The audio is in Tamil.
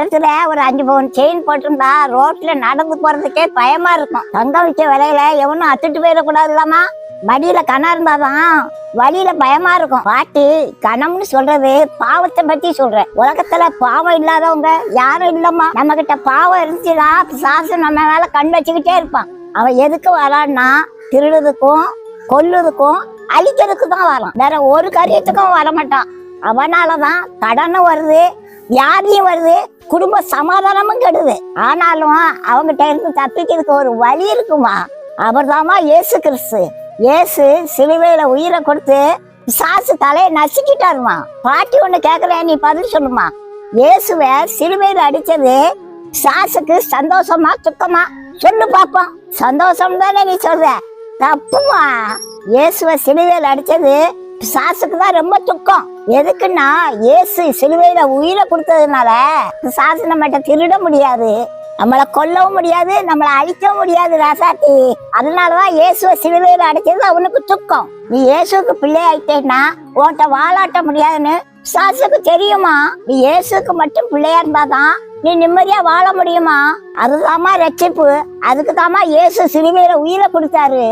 காலத்துல ஒரு 5 பவுன் செயின் போட்டிருந்தா ரோட்ல நடந்து போறதுக்கே பயமா இருக்கும். தங்கம் விற்க விலையில எவனும் அத்துட்டு போயிடக்கூடாது இல்லாமா. வழியில கணம் இருந்தாதான் வழியில பயமா இருக்கும். பாட்டி கணம்னு சொல்றது பாவத்தை பத்தி சொல்றேன். உலகத்துல பாவம் இல்லாதவங்க யாரும் இல்லம்மா. நம்ம கிட்ட பாவம் இருந்துச்சுன்னா சாசு நம்ம மேல கண் வச்சுக்கிட்டே இருப்பான். அவன் எதுக்கு வரான்னா திருடுறதுக்கும் கொல்லுறதுக்கும் அழிக்கிறதுக்கு தான் வரான். வேற ஒரு காரியத்துக்கும் வரமாட்டான். அவனாலதான் கடனும் வருது, வியாதியும் வருது, குடும்ப சமாதானமும் கெடுது. ஆனாலும் அவங்கிட்ட இருந்து தப்பிக்கிறதுக்கு ஒரு வழி இருக்குமா. அவர்தாமா இயேசு கிறிஸ்து. இயேசு சிலுவையில உயிரை கொடுத்து பிசாசு தலையை நசுக்கிட்டாருமா. பாட்டி ஒண்ணு கேக்குறேன், நீ பதில் சொல்லுமா. இயேசுவ சிலுவையில அடிச்சது பிசாசுக்கு சந்தோஷமா துக்கமா சொல்லு பாப்போம். சந்தோஷம் தானே நீ சொல்ற. தப்புமா. இயேசுவ சிலுவையில அடிச்சது பிசாசுக்கு தான் ரொம்ப துக்கம். எதுக்குன்னா இயேசு சிலுவையில உயிரை கொடுத்ததுனால பிசாசு நம்மகிட்ட திருட முடியாது, நம்மளை கொல்லவும் முடியாது, நம்மளை அழிக்கவும் முடியாது ராசாத்தி. அதனாலதான் இயேசுவ சிலுவையில அடிச்சது அவனுக்கு துக்கம். நீ இயேசுக்கு பிள்ளை ஆயிட்டேன்னா உன்கிட்ட வாழாட்ட முடியாதுன்னு பிசாசுக்கு தெரியுமா. நீ இயேசுக்கு மட்டும் பிள்ளையா இருந்தாதான் நீ நிம்மதியா வாழ முடியுமா. அதுதாமா ரட்சிப்பு. அதுக்கு தாமா இயேசு சிலுவையில உயிரை கொடுத்தாரு.